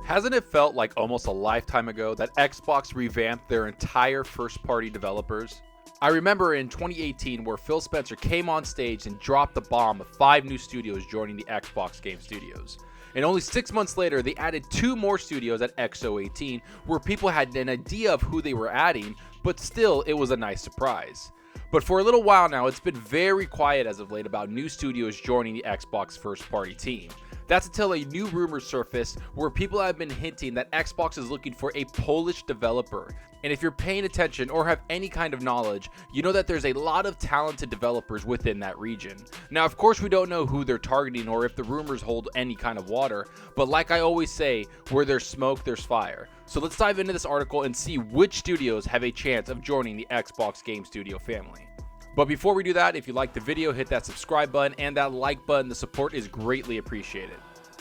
Hasn't it felt like almost a lifetime ago that Xbox revamped their entire first-party developers? I remember in 2018 where Phil Spencer came on stage and dropped the bomb of 5 new studios joining the Xbox Game Studios. And only 6 months later, they added 2 more studios at XO18 where people had an idea of who they were adding, but still, it was a nice surprise. But for a little while now, it's been very quiet as of late about new studios joining the Xbox first-party team. That's until a new rumor surfaced where people have been hinting that Xbox is looking for a Polish developer. And if you're paying attention or have any kind of knowledge, you know that there's a lot of talented developers within that region. Now, of course, we don't know who they're targeting or if the rumors hold any kind of water, but like I always say, where there's smoke, there's fire. So let's dive into this article and see which studios have a chance of joining the Xbox Game Studio family. But before we do that, if you liked the video, hit that subscribe button and that like button. The support is greatly appreciated.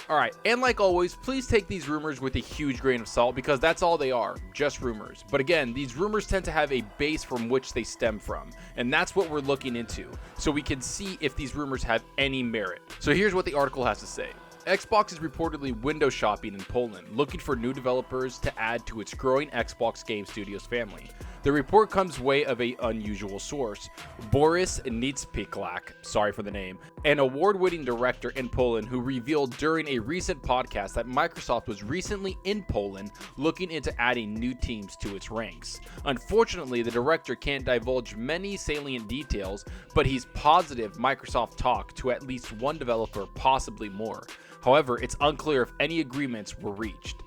Alright, and like always, please take these rumors with a huge grain of salt because that's all they are, just rumors. But again, these rumors tend to have a base from which they stem from, and that's what we're looking into, so we can see if these rumors have any merit. So here's what the article has to say. Xbox is reportedly window shopping in Poland, looking for new developers to add to its growing Xbox Game Studios family. The report comes way of an unusual source, Boris Nitzpiklak, sorry for the name, an award-winning director in Poland who revealed during a recent podcast that Microsoft was recently in Poland looking into adding new teams to its ranks. Unfortunately, the director can't divulge many salient details, but he's positive Microsoft talked to at least one developer, possibly more. However, it's unclear if any agreements were reached.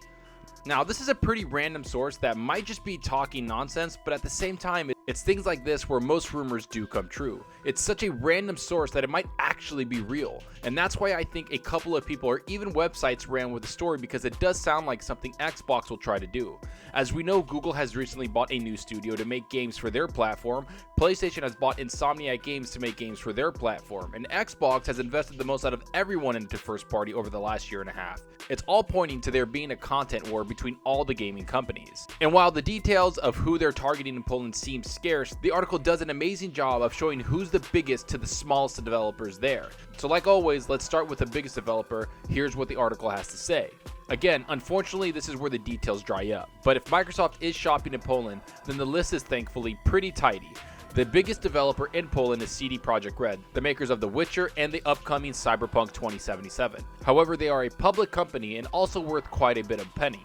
Now, this is a pretty random source that might just be talking nonsense, but at the same time, it's things like this where most rumors do come true. It's such a random source that it might actually be real, and that's why I think a couple of people or even websites ran with the story because it does sound like something Xbox will try to do. As we know, Google has recently bought a new studio to make games for their platform, PlayStation has bought Insomniac Games to make games for their platform, and Xbox has invested the most out of everyone into first party over the last year and a half. It's all pointing to there being a content war between all the gaming companies. And while the details of who they're targeting in Poland seem scarce, the article does an amazing job of showing who's the biggest to the smallest of developers there. So like always, let's start with the biggest developer. Here's what the article has to say. Again, unfortunately, this is where the details dry up. But if Microsoft is shopping in Poland, then the list is thankfully pretty tidy. The biggest developer in Poland is CD Projekt Red, the makers of The Witcher and the upcoming Cyberpunk 2077. However, they are a public company and also worth quite a bit of penny,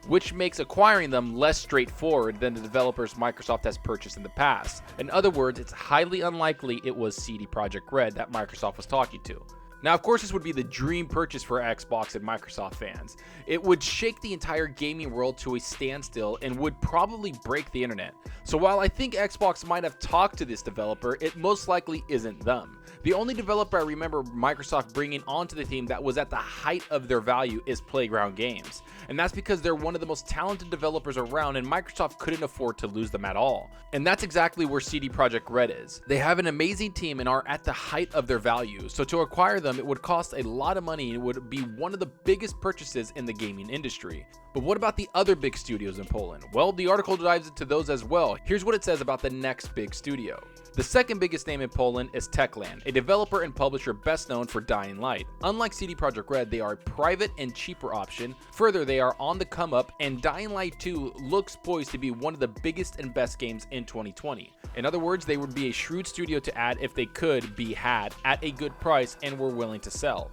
which makes acquiring them less straightforward than the developers Microsoft has purchased in the past. In other words, it's highly unlikely it was CD Projekt Red that Microsoft was talking to. Now, of course, this would be the dream purchase for Xbox and Microsoft fans. It would shake the entire gaming world to a standstill and would probably break the internet. So while I think Xbox might have talked to this developer, it most likely isn't them. The only developer I remember Microsoft bringing onto the team that was at the height of their value is Playground Games. And that's because they're one of the most talented developers around and Microsoft couldn't afford to lose them at all. And that's exactly where CD Projekt Red is. They have an amazing team and are at the height of their value, so to acquire them it would cost a lot of money and it would be one of the biggest purchases in the gaming industry. But what about the other big studios in Poland? Well, the article dives into those as well. Here's what it says about the next big studio. The second biggest name in Poland is Techland, a developer and publisher best known for Dying Light. Unlike CD Projekt Red, they are a private and cheaper option. Further, they are on the come up, and Dying Light 2 looks poised to be one of the biggest and best games in 2020. In other words, they would be a shrewd studio to add if they could be had at a good price and were willing to sell.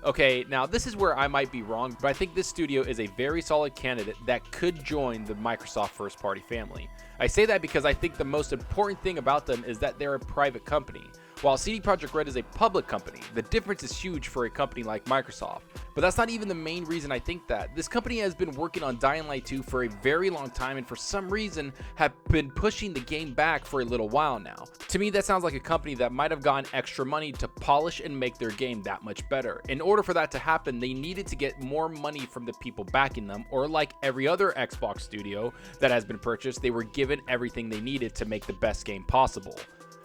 Okay, now this is where I might be wrong, but I think this studio is a very solid candidate that could join the Microsoft first party family. I say that because I think the most important thing about them is that they're a private company. While CD Projekt Red is a public company, the difference is huge for a company like Microsoft. But that's not even the main reason I think that. This company has been working on Dying Light 2 for a very long time and for some reason have been pushing the game back for a little while now. To me, that sounds like a company that might have gotten extra money to polish and make their game that much better. In order for that to happen, they needed to get more money from the people backing them, or like every other Xbox studio that has been purchased, they were given everything they needed to make the best game possible.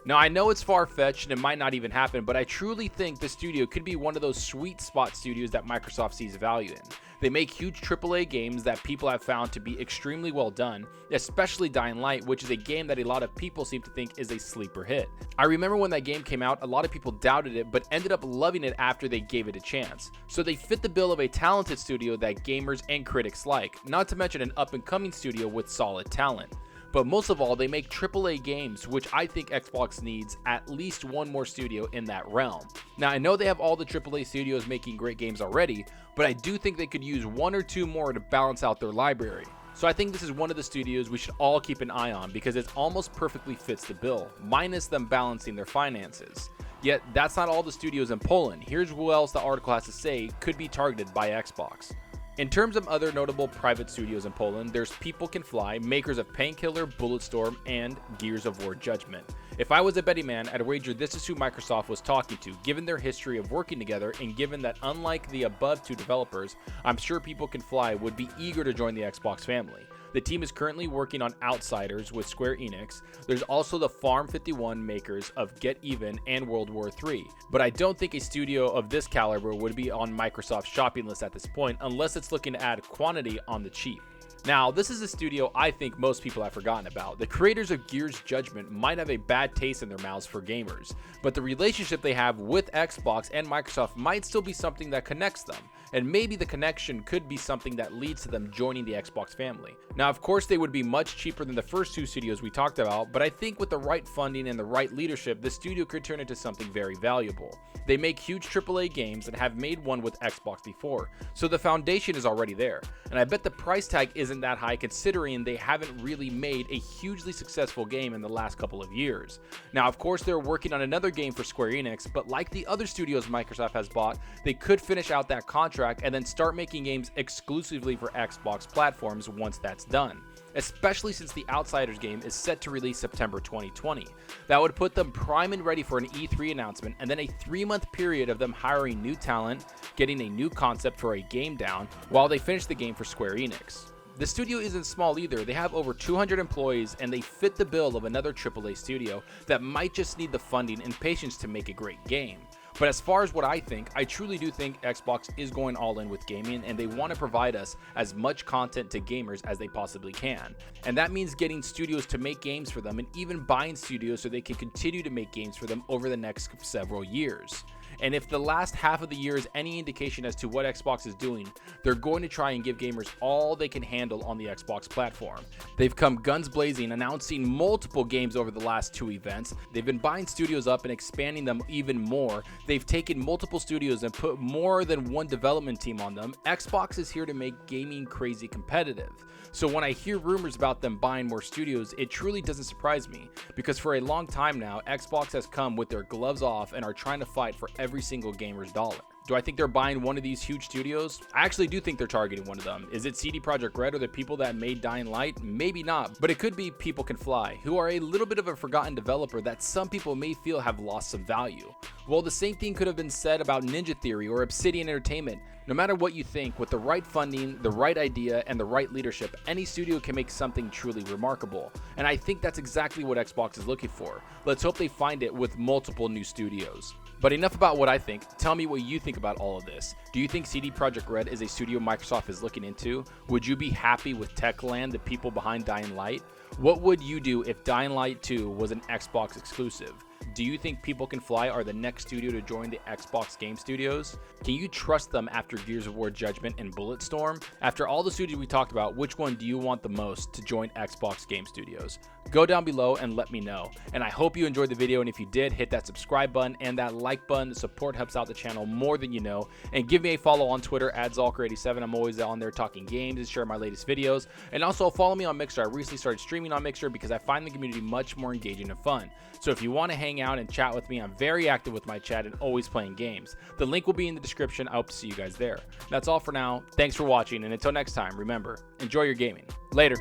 Now, I know it's far-fetched and it might not even happen, but I truly think the studio could be one of those sweet spot studios that Microsoft sees value in. They make huge AAA games that people have found to be extremely well done, especially Dying Light, which is a game that a lot of people seem to think is a sleeper hit. I remember when that game came out, a lot of people doubted it, but ended up loving it after they gave it a chance. So they fit the bill of a talented studio that gamers and critics like, not to mention an up-and-coming studio with solid talent. But most of all, they make AAA games, which I think Xbox needs at least one more studio in that realm. Now, I know they have all the AAA studios making great games already, but I do think they could use one or two more to balance out their library. So I think this is one of the studios we should all keep an eye on because it almost perfectly fits the bill, minus them balancing their finances. Yet, that's not all the studios in Poland. Here's who else the article has to say could be targeted by Xbox. In terms of other notable private studios in Poland, there's People Can Fly, makers of Painkiller, Bulletstorm, and Gears of War Judgment. If I was a betting man, I'd wager this is who Microsoft was talking to, given their history of working together and given that unlike the above two developers, I'm sure People Can Fly would be eager to join the Xbox family. The team is currently working on Outsiders with Square Enix. There's also the Farm 51 makers of Get Even and World War III. But I don't think a studio of this caliber would be on Microsoft's shopping list at this point unless it's looking to add quantity on the cheap. Now, this is a studio I think most people have forgotten about. The creators of Gears Judgment might have a bad taste in their mouths for gamers, but the relationship they have with Xbox and Microsoft might still be something that connects them, and maybe the connection could be something that leads to them joining the Xbox family. Now, of course, they would be much cheaper than the first two studios we talked about, but I think with the right funding and the right leadership, the studio could turn into something very valuable. They make huge AAA games and have made one with Xbox before, so the foundation is already there, and I bet the price tag isn't that high considering they haven't really made a hugely successful game in the last couple of years. Now, of course, they're working on another game for Square Enix, but like the other studios Microsoft has bought, they could finish out that contract and then start making games exclusively for Xbox platforms once that's done, especially since the Outsiders game is set to release September 2020. That would put them prime and ready for an E3 announcement and then a 3-month period of them hiring new talent, getting a new concept for a game down, while they finish the game for Square Enix. The studio isn't small either. They have over 200 employees and they fit the bill of another AAA studio that might just need the funding and patience to make a great game. But as far as what I think, I truly do think Xbox is going all in with gaming and they want to provide us as much content to gamers as they possibly can. And that means getting studios to make games for them and even buying studios so they can continue to make games for them over the next several years. And if the last half of the year is any indication as to what Xbox is doing, they're going to try and give gamers all they can handle on the Xbox platform. They've come guns blazing, announcing multiple games over the last 2 events. They've been buying studios up and expanding them even more. They've taken multiple studios and put more than one development team on them. Xbox is here to make gaming crazy competitive. So when I hear rumors about them buying more studios, it truly doesn't surprise me, because for a long time now, Xbox has come with their gloves off and are trying to fight for every single gamer's dollar. Do I think they're buying one of these huge studios? I actually do think they're targeting one of them. Is it CD Projekt Red or the people that made Dying Light? Maybe not, but it could be People Can Fly, who are a little bit of a forgotten developer that some people may feel have lost some value. Well, the same thing could have been said about Ninja Theory or Obsidian Entertainment. No matter what you think, with the right funding, the right idea, and the right leadership, any studio can make something truly remarkable. And I think that's exactly what Xbox is looking for. Let's hope they find it with multiple new studios. But enough about what I think. Tell me what you think about all of this. Do you think CD Projekt Red is a studio Microsoft is looking into? Would you be happy with Techland, the people behind Dying Light? What would you do if Dying Light 2 was an Xbox exclusive? Do you think People Can Fly are the next studio to join the Xbox game studios? Can you trust them after Gears of War Judgment and Bulletstorm? After all the studios we talked about, which one do you want the most to join Xbox game studios? Go down below and let me know. And I hope you enjoyed the video, and if you did, hit that subscribe button and that like button. The support helps out the channel more than you know. And give me a follow on Twitter at Zalker87. I'm always on there talking games and sharing my latest videos. And also follow me on Mixer. I recently started streaming on Mixer because I find the community much more engaging and fun. So if you want to hang out and chat with me, I'm very active with my chat and always playing games. The link will be in the description. I hope to see you guys there. That's all for now. Thanks for watching, and until next time, remember, enjoy your gaming. Later.